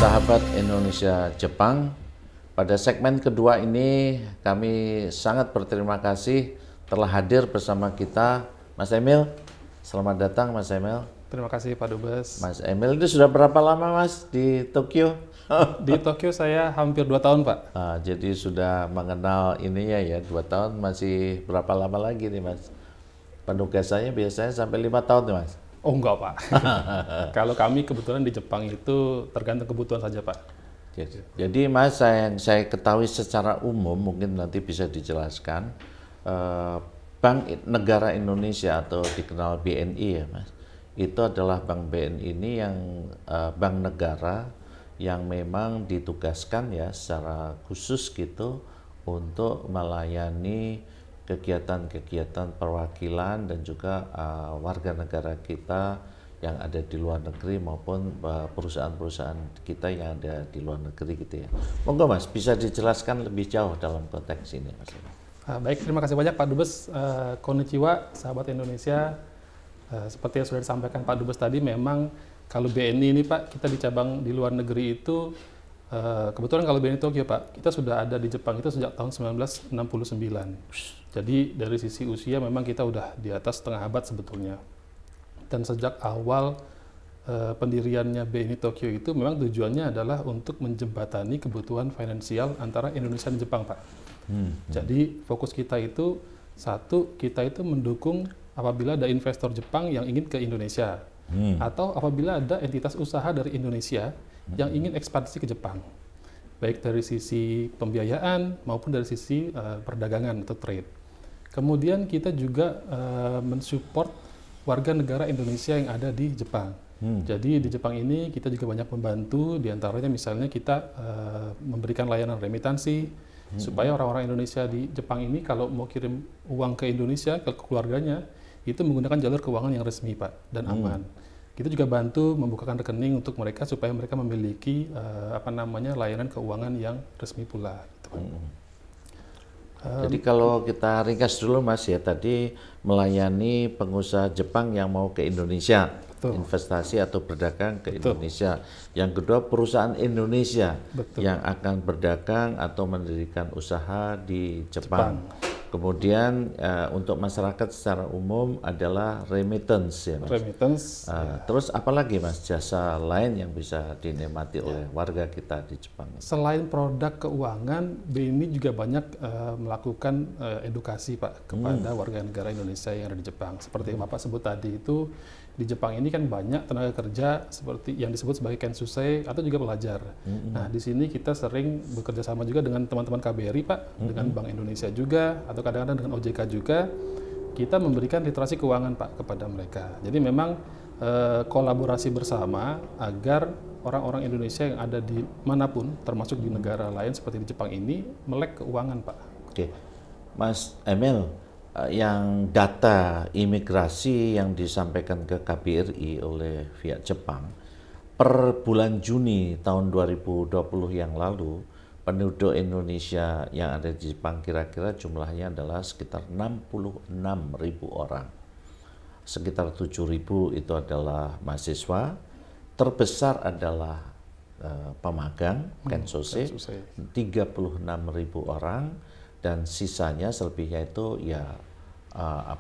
sahabat Indonesia Jepang. Pada segmen kedua ini kami sangat berterima kasih telah hadir bersama kita Mas Emil. Selamat datang Mas Emil. Terima kasih Pak Dubes. Mas Emil itu sudah berapa lama Mas di Tokyo? Di Tokyo saya hampir 2 tahun Pak. Jadi sudah mengenal ininya ya 2 tahun, masih berapa lama lagi nih Mas? Penugasannya biasanya sampai 5 tahun nih Mas? Oh enggak Pak. Kalau kami kebetulan di Jepang itu tergantung kebutuhan saja Pak. Jadi Mas, saya ketahui secara umum, mungkin nanti bisa dijelaskan, Bank Negara Indonesia atau dikenal BNI ya Mas, itu adalah Bank BNI ini yang bank negara yang memang ditugaskan ya secara khusus gitu untuk melayani kegiatan-kegiatan perwakilan dan juga warga negara kita yang ada di luar negeri maupun perusahaan-perusahaan kita yang ada di luar negeri gitu ya. Monggo Mas, bisa dijelaskan lebih jauh dalam konteks ini Mas. Baik, terima kasih banyak Pak Dubes. Konnichiwa, sahabat Indonesia. Seperti yang sudah disampaikan Pak Dubes tadi, memang kalau BNI ini Pak, kita di cabang di luar negeri itu, kebetulan kalau BNI Tokyo Pak, kita sudah ada di Jepang itu sejak tahun 1969. Jadi dari sisi usia memang kita udah di atas setengah abad sebetulnya. Dan sejak awal pendiriannya BNI Tokyo itu memang tujuannya adalah untuk menjembatani kebutuhan finansial antara Indonesia dan Jepang Pak. Jadi fokus kita itu, satu, kita itu mendukung apabila ada investor Jepang yang ingin ke Indonesia. Atau apabila ada entitas usaha dari Indonesia yang ingin ekspansi ke Jepang. Baik dari sisi pembiayaan maupun dari sisi perdagangan atau trade. Kemudian kita juga mensupport warga negara Indonesia yang ada di Jepang. Jadi di Jepang ini kita juga banyak membantu, diantaranya misalnya kita memberikan layanan remitansi, supaya orang-orang Indonesia di Jepang ini kalau mau kirim uang ke Indonesia, ke keluarganya, itu menggunakan jalur keuangan yang resmi Pak, dan aman. Kita juga bantu membukakan rekening untuk mereka supaya mereka memiliki layanan keuangan yang resmi pula. Gitu, Pak. Jadi kalau kita ringkas dulu Mas ya, tadi melayani pengusaha Jepang yang mau ke Indonesia, investasi atau berdagang ke Indonesia. Yang kedua perusahaan Indonesia yang akan berdagang atau mendirikan usaha di Jepang. Kemudian untuk masyarakat secara umum adalah remittance ya Mas. Remittance. Terus apalagi Mas jasa lain yang bisa dinikmati oleh warga kita di Jepang? Selain produk keuangan, BNI juga banyak melakukan edukasi Pak kepada warga negara Indonesia yang ada di Jepang. Seperti yang Bapak sebut tadi itu, di Jepang ini kan banyak tenaga kerja seperti yang disebut sebagai kensusei atau juga pelajar. Nah, di sini kita sering bekerja sama juga dengan teman-teman KBRI Pak, dengan Bank Indonesia juga, atau kadang-kadang dengan OJK juga. Kita memberikan literasi keuangan Pak kepada mereka. Jadi memang kolaborasi bersama agar orang-orang Indonesia yang ada di manapun, termasuk di negara lain seperti di Jepang ini, melek keuangan Pak. Oke, Mas Emil, yang data imigrasi yang disampaikan ke KBRI oleh pihak Jepang per bulan Juni tahun 2020 yang lalu, penduduk Indonesia yang ada di Jepang kira-kira jumlahnya adalah sekitar 66.000 orang. Sekitar 7.000 itu adalah mahasiswa, terbesar adalah pemagang, kensose, 36.000 orang, dan sisanya selebihnya itu ya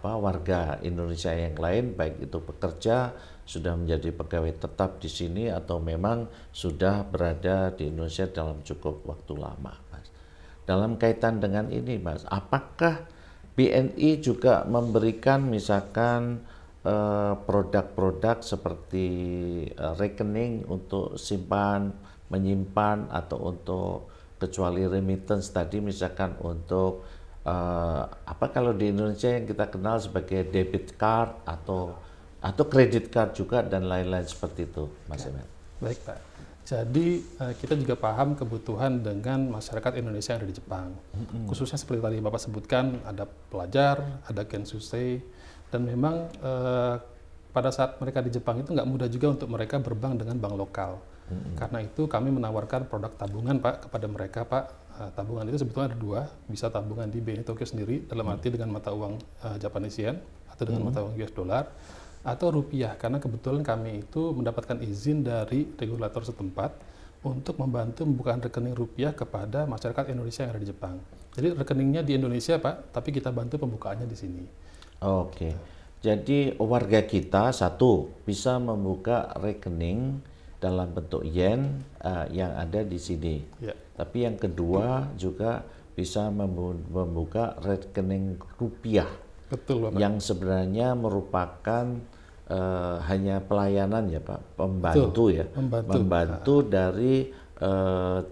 warga Indonesia yang lain, baik itu pekerja, sudah menjadi pegawai tetap di sini atau memang sudah berada di Indonesia dalam cukup waktu lama, Mas. Dalam kaitan dengan ini, Mas, apakah BNI juga memberikan misalkan produk-produk seperti rekening untuk simpan, menyimpan, atau untuk kecuali remittance tadi misalkan untuk kalau di Indonesia yang kita kenal sebagai debit card atau kredit card juga dan lain-lain seperti itu, Mas Emil. Baik Pak. Jadi kita juga paham kebutuhan dengan masyarakat Indonesia yang ada di Jepang. Khususnya seperti tadi Bapak sebutkan, ada pelajar, ada kensusei, dan memang pada saat mereka di Jepang itu nggak mudah juga untuk mereka berbank dengan bank lokal. Karena itu kami menawarkan produk tabungan Pak kepada mereka Pak. Tabungan itu sebetulnya ada 2, bisa tabungan di BNI Tokyo sendiri dalam arti dengan mata uang Japanese yen atau dengan mata uang US dollar, atau rupiah, karena kebetulan kami itu mendapatkan izin dari regulator setempat untuk membantu membuka rekening rupiah kepada masyarakat Indonesia yang ada di Jepang. Jadi rekeningnya di Indonesia Pak, tapi kita bantu pembukaannya di sini. Oke, jadi warga kita satu bisa membuka rekening dalam bentuk yen yang ada di sini. Ya. Tapi yang kedua juga bisa membuka rekening rupiah. Betul Bapak. Yang sebenarnya merupakan hanya pelayanan ya Pak, pembantu. Betul, ya, membantu dari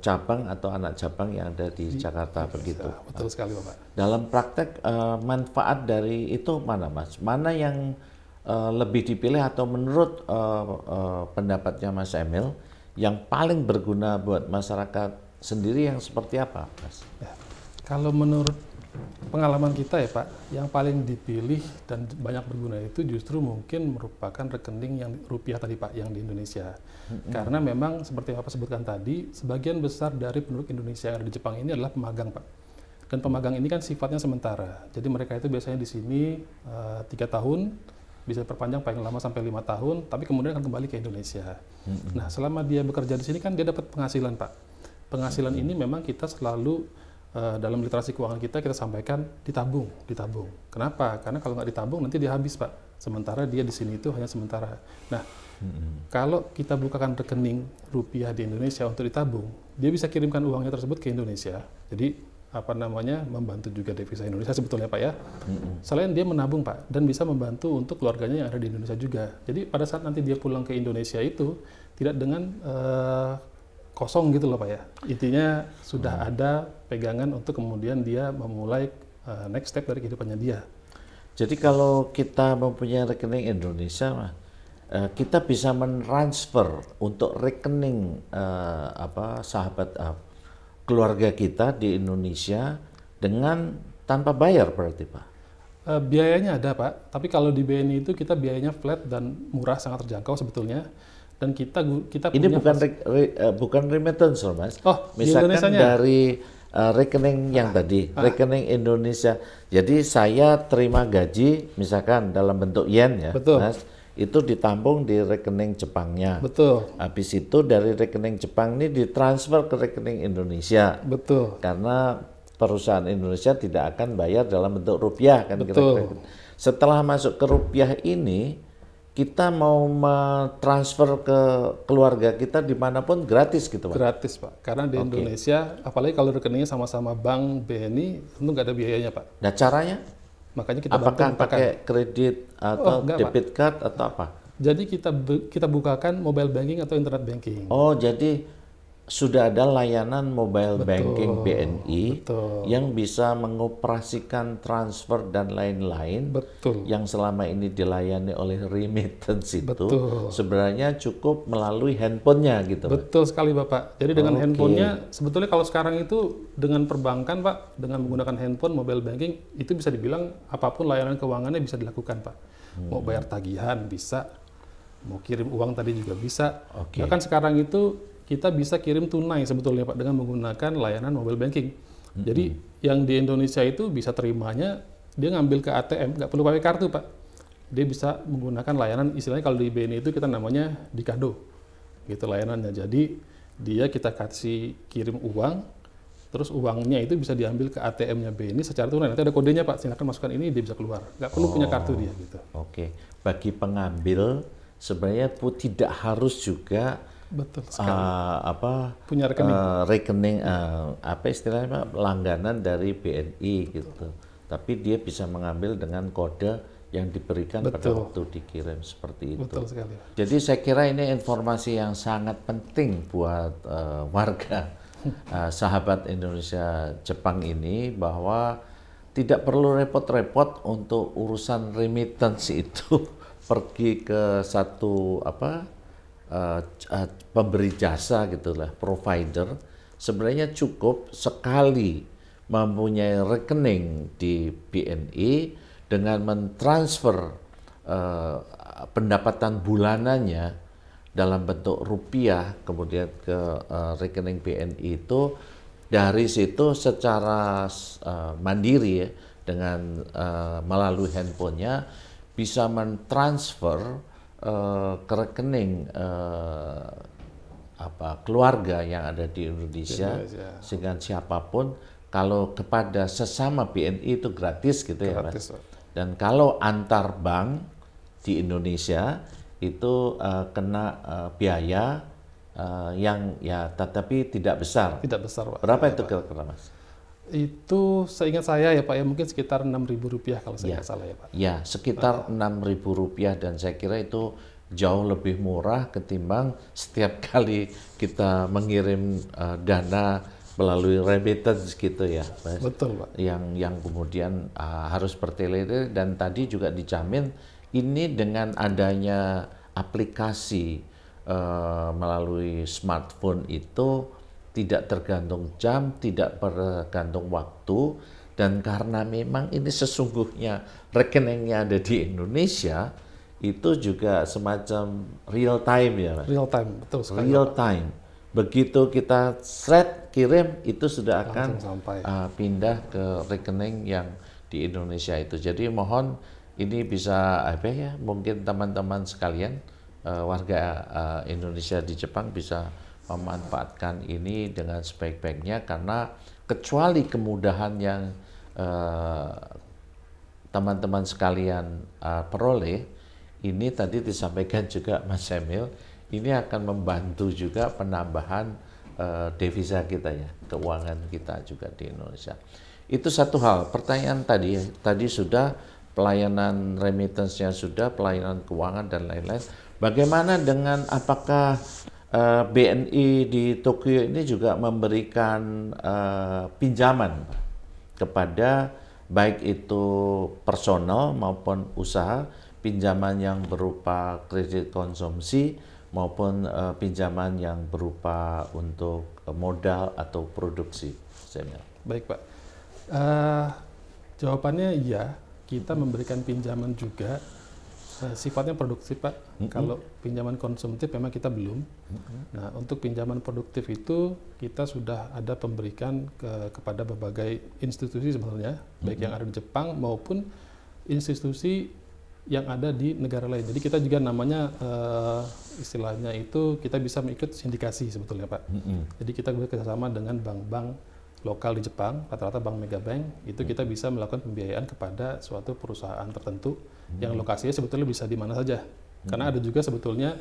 cabang atau anak cabang yang ada di Jakarta begitu. Betul sekali Bapak. Dalam praktek manfaat dari itu mana Mas? Mana yang lebih dipilih atau menurut pendapatnya Mas Emil yang paling berguna buat masyarakat sendiri yang seperti apa Mas? Ya, kalau menurut pengalaman kita ya Pak, yang paling dipilih dan banyak berguna itu justru mungkin merupakan rekening yang rupiah tadi Pak, yang di Indonesia. Karena memang seperti yang Bapak sebutkan tadi, sebagian besar dari penduduk Indonesia yang ada di Jepang ini adalah pemagang Pak. Dan pemagang ini kan sifatnya sementara. Jadi mereka itu biasanya di sini 3 tahun, bisa perpanjang paling lama sampai 5 tahun, tapi kemudian akan kembali ke Indonesia. Nah, selama dia bekerja di sini kan dia dapat penghasilan Pak. Penghasilan ini memang kita selalu dalam literasi keuangan kita sampaikan ditabung. Kenapa? Karena kalau nggak ditabung nanti dia habis Pak. Sementara dia di sini itu hanya sementara. Nah, kalau kita bukakan rekening rupiah di Indonesia untuk ditabung, dia bisa kirimkan uangnya tersebut ke Indonesia. Jadi membantu juga devisa Indonesia sebetulnya Pak ya. Selain dia menabung Pak, dan bisa membantu untuk keluarganya yang ada di Indonesia juga. Jadi pada saat nanti dia pulang ke Indonesia itu tidak dengan kosong gitu loh Pak ya. Intinya sudah ada pegangan untuk kemudian dia memulai next step dari kehidupannya dia. Jadi kalau kita mempunyai rekening Indonesia, kita bisa mentransfer untuk rekening sahabat keluarga kita di Indonesia dengan tanpa bayar berarti Pak? Biayanya ada Pak, tapi kalau di BNI itu kita biayanya flat dan murah, sangat terjangkau sebetulnya. Dan kita ini punya bukan remittance loh Mas. Oh, misalkan dari rekening yang tadi, rekening Indonesia. Jadi saya terima gaji misalkan dalam bentuk yen ya, betul. Mas. Itu ditampung di rekening Jepangnya. Betul. Habis itu dari rekening Jepang ini ditransfer ke rekening Indonesia. Betul. Karena perusahaan Indonesia tidak akan bayar dalam bentuk rupiah kan kira-kira. Setelah masuk ke rupiah ini, kita mau transfer ke keluarga kita dimanapun gratis gitu Pak? Gratis Pak, karena di Indonesia, apalagi kalau rekeningnya sama-sama bank BNI, tentu nggak ada biayanya Pak. Nah caranya? Makanya kita apakah pakai kredit atau debit card atau apa? Jadi kita bukakan mobile banking atau internet banking. Oh jadi sudah ada layanan mobile banking BNI yang bisa mengoperasikan transfer dan lain-lain yang selama ini dilayani oleh remittance itu sebenarnya cukup melalui handphonenya gitu. Betul sekali Bapak. Jadi dengan handphonenya sebetulnya kalau sekarang itu dengan perbankan Pak, dengan menggunakan handphone mobile banking itu bisa dibilang apapun layanan keuangannya bisa dilakukan Pak. Mau bayar tagihan bisa, mau kirim uang tadi juga bisa. Bahkan sekarang itu kita bisa kirim tunai sebetulnya Pak dengan menggunakan layanan mobile banking. Jadi yang di Indonesia itu bisa terimanya, dia ngambil ke ATM, nggak perlu pakai kartu Pak. Dia bisa menggunakan layanan, istilahnya kalau di BNI itu kita namanya dikado, gitu layanannya. Jadi dia kita kasih kirim uang, terus uangnya itu bisa diambil ke ATM-nya BNI secara tunai. Nanti ada kodenya Pak, silakan masukkan ini, dia bisa keluar. Nggak perlu punya kartu dia gitu. Bagi pengambil sebenarnya tidak harus juga betul sekali. Punya rekening apa istilahnya Pak, langganan dari BNI gitu. Tapi dia bisa mengambil dengan kode yang diberikan pada waktu dikirim seperti itu. Betul sekali. Jadi saya kira ini informasi yang sangat penting buat warga sahabat Indonesia Jepang ini, bahwa tidak perlu repot-repot untuk urusan remittance itu pergi ke satu pemberi jasa gitulah, provider. Sebenarnya cukup sekali mempunyai rekening di BNI dengan mentransfer pendapatan bulanannya dalam bentuk rupiah kemudian ke rekening BNI itu, dari situ secara mandiri ya, dengan melalui handphonenya bisa mentransfer ke rekening keluarga yang ada di Indonesia, sehingga siapapun kalau kepada sesama BNI itu gratis gitu ya Mas. Dan kalau antar bank di Indonesia itu kena biaya yang ya tetapi tidak besar. Tidak besar Pak. Berapa itu kira-kira Mas? Itu seingat saya ya Pak ya, mungkin sekitar Rp6.000 kalau saya nggak salah ya Pak. Ya, sekitar Rp6.000 dan saya kira itu jauh lebih murah ketimbang setiap kali kita mengirim dana melalui remittance gitu ya, Mas. Betul Pak. Yang kemudian harus bertele dan tadi juga dijamin ini dengan adanya aplikasi melalui smartphone itu tidak tergantung jam, tidak tergantung waktu, dan karena memang ini sesungguhnya rekeningnya ada di Indonesia, itu juga semacam real time ya Mas? Real time, betul sekali. Real time. Begitu kita kirim, itu sudah akan pindah ke rekening yang di Indonesia itu. Jadi mohon ini bisa mungkin teman-teman sekalian warga Indonesia di Jepang bisa memanfaatkan ini dengan sebaik-baiknya, karena kecuali kemudahan yang teman-teman sekalian peroleh, ini tadi disampaikan juga Mas Emil, ini akan membantu juga penambahan devisa kita ya, keuangan kita juga di Indonesia. Itu satu hal. Pertanyaan tadi sudah, pelayanan remittance-nya sudah, pelayanan keuangan dan lain-lain. Bagaimana dengan apakah BNI di Tokyo ini juga memberikan pinjaman kepada baik itu personal maupun usaha, pinjaman yang berupa kredit konsumsi maupun pinjaman yang berupa untuk modal atau produksi. Baik Pak, jawabannya iya, kita memberikan pinjaman juga. Sifatnya produktif Pak. Kalau pinjaman konsumtif memang kita belum. Nah, untuk pinjaman produktif itu kita sudah ada pemberikan kepada berbagai institusi sebenarnya, baik yang ada di Jepang maupun institusi yang ada di negara lain. Jadi kita juga namanya istilahnya itu kita bisa mengikut sindikasi sebetulnya Pak. Jadi kita bekerjasama dengan bank-bank lokal di Jepang, rata-rata bank megabank, itu kita bisa melakukan pembiayaan kepada suatu perusahaan tertentu yang lokasinya sebetulnya bisa di mana saja. Karena ada juga sebetulnya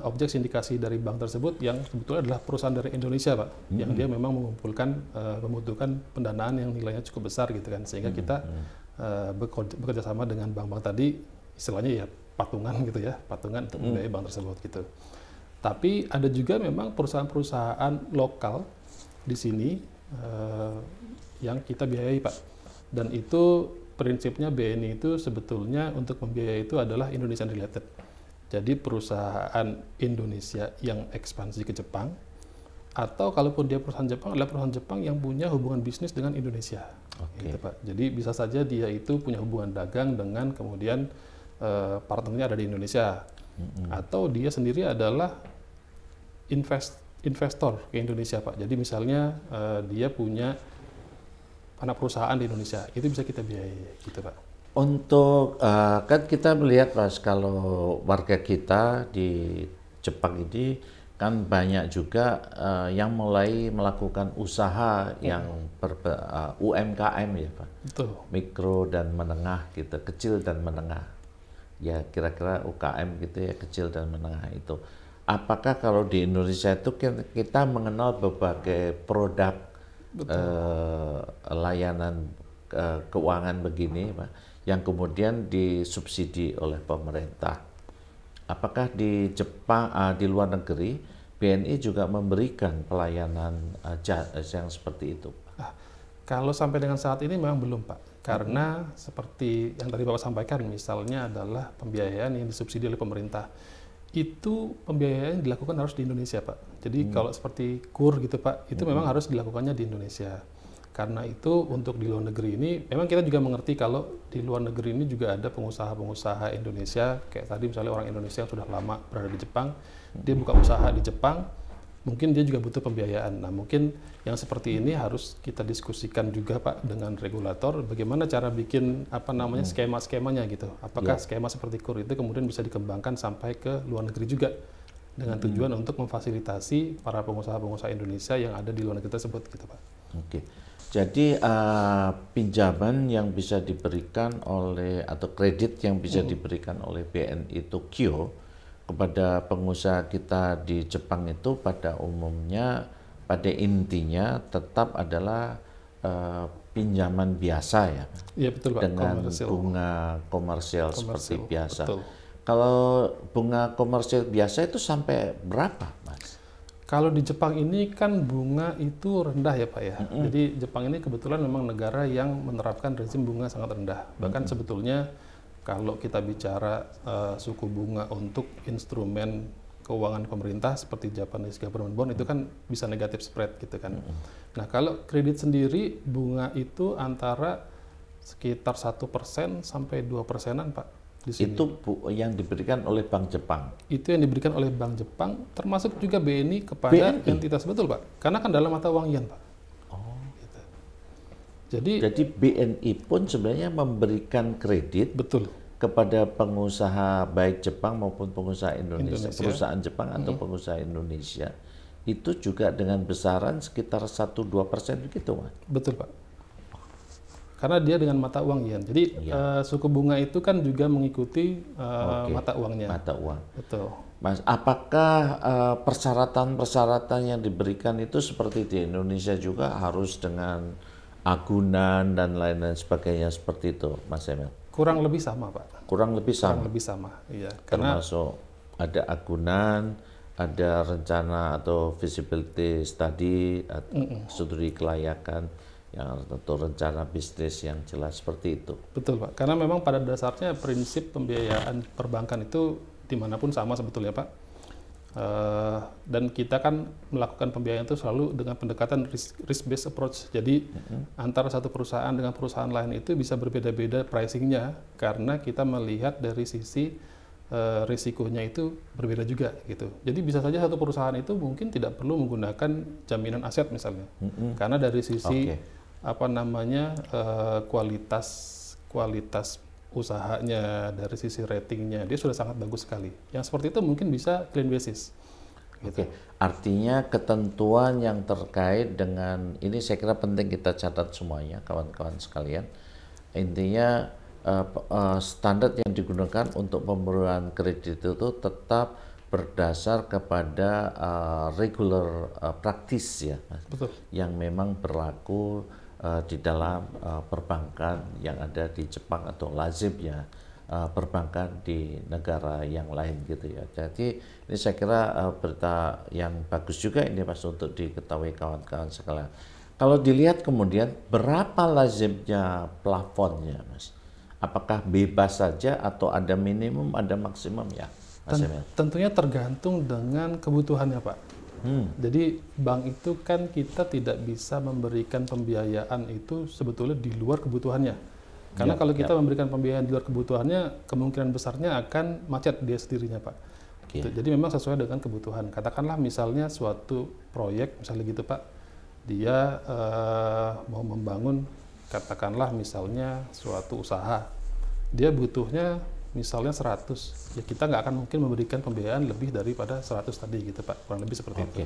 objek sindikasi dari bank tersebut yang sebetulnya adalah perusahaan dari Indonesia Pak, yang dia memang membutuhkan pendanaan yang nilainya cukup besar gitu kan, sehingga kita bekerja sama dengan bank-bank tadi, istilahnya ya patungan gitu ya, patungan untuk membiayai bank tersebut gitu. Tapi ada juga memang perusahaan-perusahaan lokal di sini yang kita biayai Pak, dan itu prinsipnya BNI itu sebetulnya untuk membiayai itu adalah Indonesian related. Jadi perusahaan Indonesia yang ekspansi ke Jepang, atau kalaupun dia perusahaan Jepang adalah perusahaan Jepang yang punya hubungan bisnis dengan Indonesia. Gitu Pak. Jadi bisa saja dia itu punya hubungan dagang dengan kemudian partnernya ada di Indonesia, atau dia sendiri adalah investor ke Indonesia Pak. Jadi misalnya dia punya anak perusahaan di Indonesia, itu bisa kita biayai gitu Pak. Untuk kan kita melihat Mas, kalau warga kita di Jepang ini kan banyak juga yang mulai melakukan usaha yang UMKM ya Pak. Betul. Mikro dan menengah gitu, kecil dan menengah. Ya kira-kira UKM gitu ya, kecil dan menengah itu. Apakah kalau di Indonesia itu kita mengenal berbagai produk layanan keuangan begini Pak, yang kemudian disubsidi oleh pemerintah. Apakah di Jepang, di luar negeri, BNI juga memberikan pelayanan yang seperti itu? Kalau sampai dengan saat ini memang belum Pak, karena seperti yang tadi Bapak sampaikan, misalnya adalah pembiayaan yang disubsidi oleh pemerintah. Itu pembiayaan dilakukan harus di Indonesia Pak. Jadi kalau seperti KUR gitu Pak, itu memang harus dilakukannya di Indonesia. Karena itu untuk di luar negeri ini, memang kita juga mengerti kalau di luar negeri ini juga ada pengusaha-pengusaha Indonesia, kayak tadi misalnya orang Indonesia yang sudah lama berada di Jepang, dia buka usaha di Jepang, mungkin dia juga butuh pembiayaan. Nah mungkin yang seperti ini harus kita diskusikan juga Pak dengan regulator, bagaimana cara bikin skema-skemanya gitu. Apakah skema seperti KUR itu kemudian bisa dikembangkan sampai ke luar negeri juga. dengan tujuan untuk memfasilitasi para pengusaha-pengusaha Indonesia yang ada di luar negeri tersebut gitu Pak. Oke. Jadi pinjaman yang bisa diberikan oleh atau kredit yang bisa diberikan oleh BNI Tokyo kepada pengusaha kita di Jepang itu pada umumnya, pada intinya tetap adalah pinjaman biasa ya, Iya betul Pak. dengan bunga komersial seperti biasa. Betul. Kalau bunga komersial biasa itu sampai berapa, Mas? Kalau di Jepang ini kan bunga itu rendah ya Pak ya. Jadi Jepang ini kebetulan memang negara yang menerapkan rezim bunga sangat rendah. Bahkan sebetulnya kalau kita bicara suku bunga untuk instrumen keuangan pemerintah seperti Japanese Government Bond itu kan bisa negatif spread gitu kan. Nah kalau kredit sendiri bunga itu antara sekitar 1% sampai 2%-an Pak. Di sini. Itu yang diberikan oleh Bank Jepang. Itu yang diberikan oleh Bank Jepang, termasuk juga BNI kepada entitas, betul Pak. Karena kan dalam mata uang yen Pak. Oh. Gitu. Jadi BNI pun sebenarnya memberikan kredit betul kepada pengusaha baik Jepang maupun pengusaha Indonesia. Perusahaan Jepang atau pengusaha Indonesia itu juga dengan besaran sekitar 1-2% begitu, Mas. Betul Pak. Karena dia dengan mata uang yen. Jadi suku bunga itu kan juga mengikuti mata uangnya. Mata uang. Betul. Mas, apakah persyaratan-persyaratan yang diberikan itu seperti di Indonesia juga harus dengan agunan dan lain-lain sebagainya seperti itu, Mas Emil? Kurang lebih sama, Pak. Kurang lebih sama. Kurang lebih sama, iya. Karena termasuk ada agunan, ada rencana atau feasibility study, studi kelayakan, yang tentu rencana bisnis yang jelas seperti itu. Betul Pak, karena memang pada dasarnya prinsip pembiayaan perbankan itu dimanapun sama sebetulnya Pak. Dan kita kan melakukan pembiayaan itu selalu dengan pendekatan risk-based approach. Jadi antara satu perusahaan dengan perusahaan lain itu bisa berbeda-beda pricingnya karena kita melihat dari sisi risikonya itu berbeda juga gitu. Jadi bisa saja satu perusahaan itu mungkin tidak perlu menggunakan jaminan aset misalnya, karena dari sisi kualitas usahanya, dari sisi ratingnya dia sudah sangat bagus sekali. Yang seperti itu mungkin bisa clean basis. Gitu. Artinya ketentuan yang terkait dengan ini saya kira penting kita catat semuanya kawan-kawan sekalian. Intinya standar yang digunakan untuk pemberian kredit itu tetap berdasar kepada regular practice ya, Betul. yang memang berlaku di dalam perbankan yang ada di Jepang atau lazimnya perbankan di negara yang lain gitu ya. Jadi ini saya kira berita yang bagus juga ini Mas untuk diketahui kawan-kawan sekalian. Kalau dilihat kemudian berapa lazimnya plafonnya Mas? Apakah bebas saja atau ada minimum, ada maksimum ya? Tentunya tergantung dengan kebutuhannya Pak. Jadi bank itu kan kita tidak bisa memberikan pembiayaan itu sebetulnya di luar kebutuhannya. Karena kalau kita memberikan pembiayaan di luar kebutuhannya, kemungkinan besarnya akan macet dia sendirinya Pak. Gitu. Jadi memang sesuai dengan kebutuhan. Katakanlah misalnya suatu proyek, misalnya gitu Pak, dia mau membangun, katakanlah misalnya suatu usaha, dia butuhnya misalnya 100, ya kita nggak akan mungkin memberikan pembiayaan lebih daripada 100 tadi gitu Pak, kurang lebih seperti itu.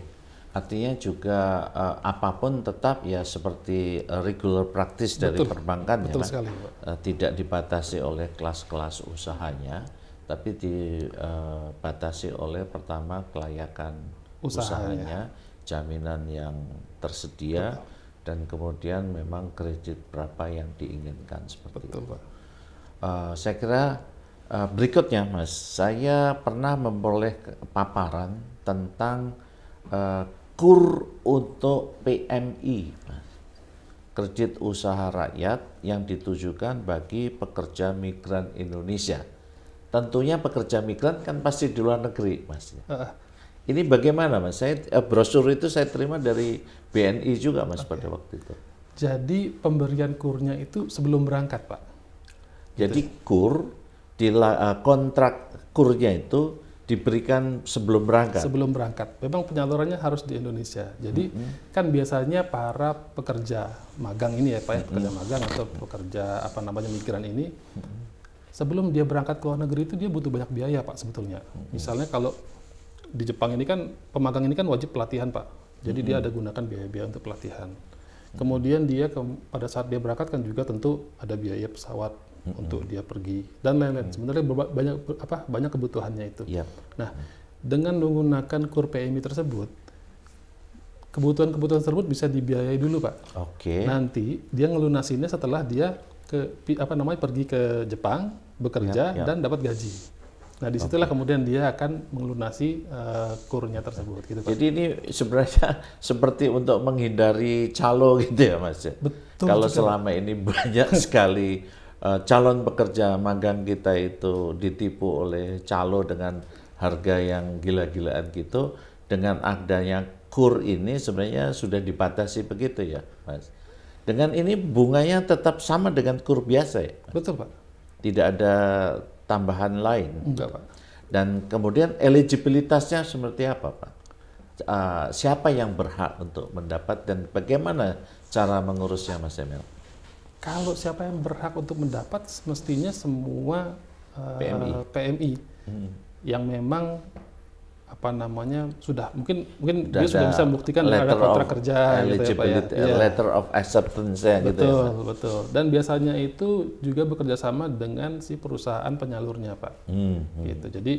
Artinya juga apapun tetap ya seperti regular practice dari perbankan betul ya sekali, Pak. Tidak dibatasi oleh kelas-kelas usahanya, tapi dibatasi oleh pertama kelayakan usahanya, jaminan yang tersedia, dan kemudian memang kredit berapa yang diinginkan seperti itu. Pak. Saya kira berikutnya Mas, saya pernah memperoleh paparan tentang KUR untuk PMI, Mas. Kredit usaha rakyat yang ditujukan bagi pekerja migran Indonesia. Tentunya pekerja migran kan pasti di luar negeri, Mas. Ini bagaimana, Mas? Saya brosur itu saya terima dari BNI juga, Mas, pada waktu itu. Jadi pemberian KUR-nya itu sebelum berangkat, Pak. Jadi KUR kontrak KUR-nya itu diberikan sebelum berangkat. Sebelum berangkat. Memang penyalurannya harus di Indonesia. Jadi kan biasanya para pekerja magang ini ya Pak ya, pekerja magang atau pekerja migran ini, sebelum dia berangkat ke luar negeri itu dia butuh banyak biaya Pak sebetulnya. Misalnya kalau di Jepang ini kan pemagang ini kan wajib pelatihan Pak. Jadi dia ada gunakan biaya-biaya untuk pelatihan. Kemudian dia pada saat dia berangkat kan juga tentu ada biaya pesawat untuk dia pergi dan lain-lain. Sebenarnya banyak kebutuhannya itu. Yep. Nah, dengan menggunakan KUR PMI tersebut, kebutuhan-kebutuhan tersebut bisa dibiayai dulu Pak. Oke. Nanti dia ngelunasinnya setelah dia pergi ke Jepang bekerja dan dapat gaji. Nah, disitulah kemudian dia akan melunasi kurnya tersebut, gitu Pak. Jadi ini sebenarnya seperti untuk menghindari calo gitu ya Mas. Betul. Kalau selama ini banyak sekali calon pekerja magang kita itu ditipu oleh calo dengan harga yang gila-gilaan gitu, dengan adanya KUR ini sebenarnya sudah dibatasi begitu ya Mas. Dengan ini bunganya tetap sama dengan KUR biasa ya? Betul Pak. Tidak ada tambahan lain. Enggak Pak. Dan kemudian eligibilitasnya seperti apa Pak? Siapa yang berhak untuk mendapat dan bagaimana cara mengurusnya Mas Emil? Kalau siapa yang berhak untuk mendapat, mestinya semua PMI yang memang mungkin dia sudah bisa membuktikan ada kontrak kerja gitu ya Pak ya. Letter of acceptance ya gitu ya. Betul. Dan biasanya itu juga bekerja sama dengan si perusahaan penyalurnya Pak. Gitu. Jadi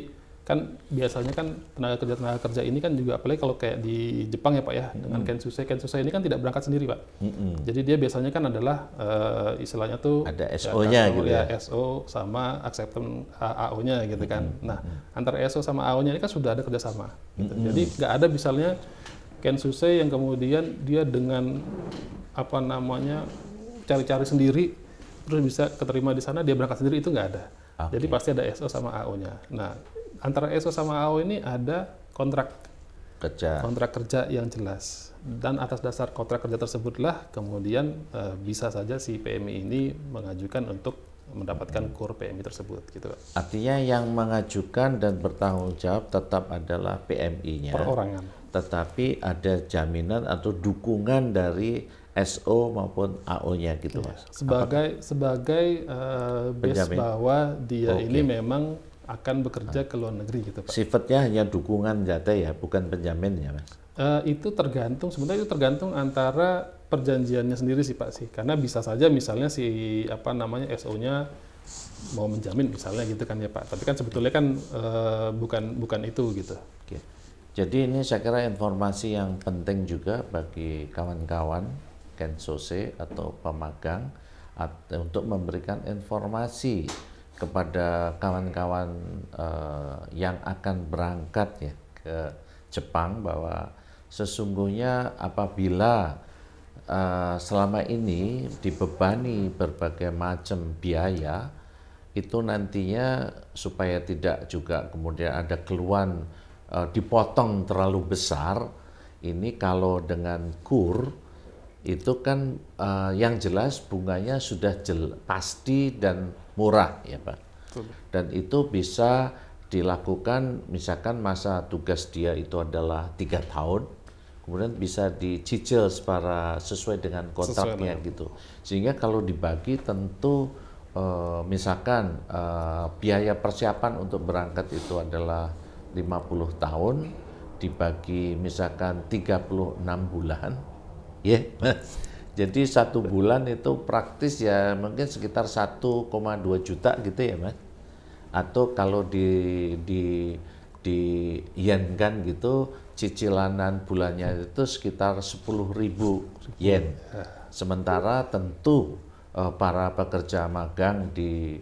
kan biasanya kan tenaga kerja ini kan juga apalagi kalau kayak di Jepang ya Pak ya, dengan Kensusei ini kan tidak berangkat sendiri Pak. Jadi dia biasanya kan adalah istilahnya tuh ada SO-nya gitu ya. SO sama acceptance AO-nya gitu kan. Nah, antara SO sama AO-nya ini kan sudah ada kerjasama. Gitu. Jadi nggak ada misalnya Kensusei yang kemudian dia dengan cari-cari sendiri terus bisa keterima di sana, dia berangkat sendiri, itu nggak ada. Jadi pasti ada SO sama AO-nya. Nah, antara SO sama AO ini ada kontrak kerja yang jelas, dan atas dasar kontrak kerja tersebutlah kemudian bisa saja si PMI ini mengajukan untuk mendapatkan KUR PMI tersebut gitu. Artinya yang mengajukan dan bertanggung jawab tetap adalah PMI-nya, perorangan, tetapi ada jaminan atau dukungan dari SO maupun AO-nya gitu Mas. Sebagai base bahwa dia ini memang akan bekerja ke luar negeri gitu Pak. Sifatnya hanya dukungan data ya, bukan penjamin ya Mas? Itu sebenarnya itu tergantung antara perjanjiannya sendiri sih Pak sih. Karena bisa saja misalnya si SO-nya mau menjamin misalnya gitu kan ya Pak. Tapi kan sebetulnya kan bukan itu gitu. Oke. Jadi ini saya kira informasi yang penting juga bagi kawan-kawan Kensose atau pemagang untuk memberikan informasi kepada kawan-kawan yang akan berangkat ya ke Jepang, bahwa sesungguhnya apabila selama ini dibebani berbagai macam biaya, itu nantinya supaya tidak juga kemudian ada keluhan dipotong terlalu besar, ini kalau dengan KUR itu kan yang jelas bunganya sudah pasti dan murah ya Pak. Dan itu bisa dilakukan misalkan masa tugas dia itu adalah 3 tahun, kemudian bisa dicicil sesuai dengan kontraknya gitu. Sehingga kalau dibagi tentu misalkan biaya persiapan untuk berangkat itu adalah 50 tahun dibagi misalkan 36 bulan. Ya, Mas. Jadi 1 bulan itu praktis ya mungkin sekitar 1,2 juta gitu ya Mas. Atau kalau di yen kan gitu, cicilanan bulannya itu sekitar 10.000 yen. Sementara tentu para pekerja magang di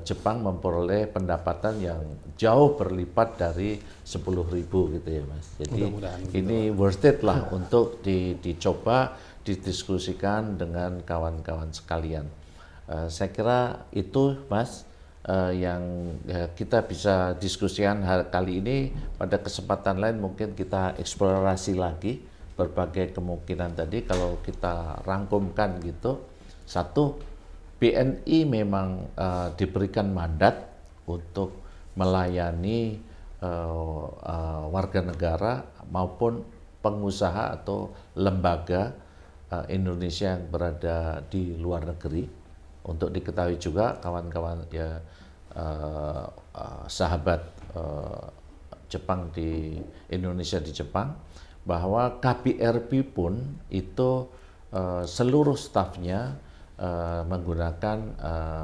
Jepang memperoleh pendapatan yang jauh berlipat dari 10.000 gitu ya Mas. Jadi ini worth it lah untuk dicoba, didiskusikan dengan kawan-kawan sekalian. Saya kira itu Mas yang kita bisa diskusikan kali ini. Pada kesempatan lain mungkin kita eksplorasi lagi berbagai kemungkinan tadi. Kalau kita rangkumkan gitu, satu, BNI memang diberikan mandat untuk melayani warga negara maupun pengusaha atau lembaga Indonesia yang berada di luar negeri. Untuk diketahui juga kawan-kawan ya sahabat Jepang di Indonesia di Jepang, bahwa KBRI pun itu seluruh stafnya menggunakan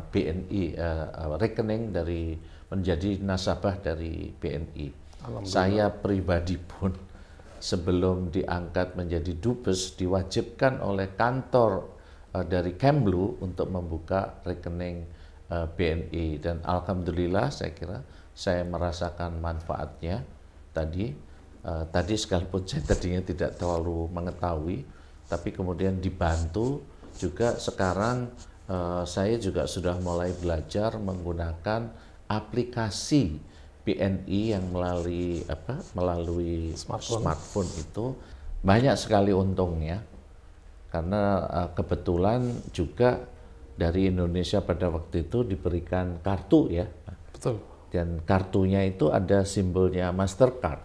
BNI, rekening dari menjadi nasabah dari BNI. Saya pribadi pun sebelum diangkat menjadi dubes diwajibkan oleh kantor dari Kemlu untuk membuka rekening BNI, dan alhamdulillah saya kira saya merasakan manfaatnya tadi sekalipun saya tadinya tidak terlalu mengetahui, tapi kemudian dibantu juga sekarang saya juga sudah mulai belajar menggunakan aplikasi BNI yang melalui smartphone itu banyak sekali untungnya, karena kebetulan juga dari Indonesia pada waktu itu diberikan kartu ya. Betul. Dan kartunya itu ada simbolnya Mastercard.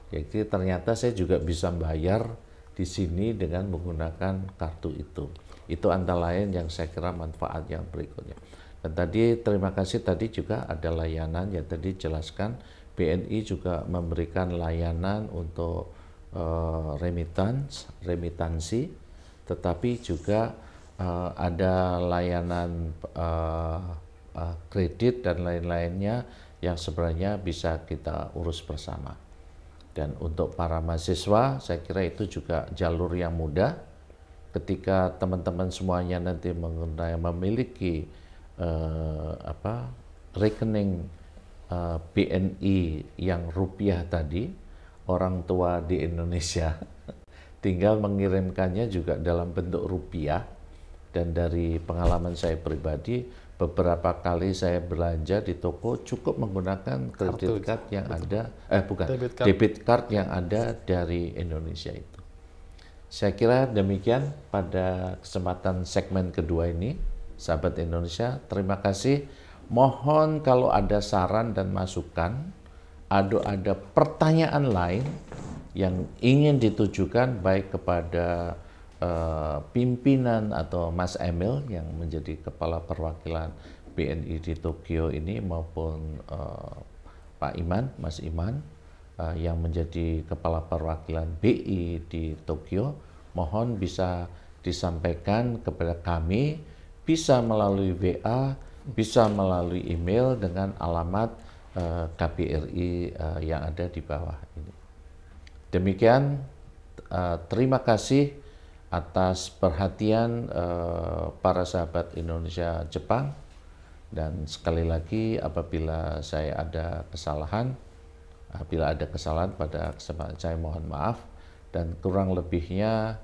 Jadi ternyata saya juga bisa bayar di sini dengan menggunakan kartu itu. Itu antara lain yang saya kira manfaat yang berikutnya. Dan tadi terima kasih, tadi juga ada layanan yang tadi jelaskan, BNI juga memberikan layanan untuk remitansi, tetapi juga ada layanan kredit dan lain-lainnya yang sebenarnya bisa kita urus bersama. Dan untuk para mahasiswa, saya kira itu juga jalur yang mudah. Ketika teman-teman semuanya nanti memiliki rekening BNI yang rupiah tadi, orang tua di Indonesia tinggal mengirimkannya juga dalam bentuk rupiah. Dan dari pengalaman saya pribadi, beberapa kali saya belanja di toko cukup menggunakan kredit card yang ada, debit card yang ada dari Indonesia itu. Saya kira demikian pada kesempatan segmen kedua ini, sahabat Indonesia. Terima kasih. Mohon kalau ada saran dan masukan, ada pertanyaan lain yang ingin ditujukan baik kepada pimpinan atau Mas Emil yang menjadi kepala perwakilan BNI di Tokyo ini, maupun Pak Iman, Mas Iman yang menjadi kepala perwakilan BI di Tokyo, mohon bisa disampaikan kepada kami, bisa melalui WA, bisa melalui email dengan alamat KBRI yang ada di bawah ini. Demikian, terima kasih atas perhatian para sahabat Indonesia Jepang, dan sekali lagi apabila saya ada kesalahan, pada kesempatan saya mohon maaf, dan kurang lebihnya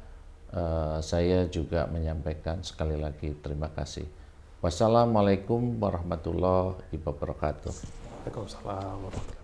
saya juga menyampaikan sekali lagi terima kasih. Wassalamualaikum warahmatullahi wabarakatuh. Waalaikumsalam warahmatullahi wabarakatuh.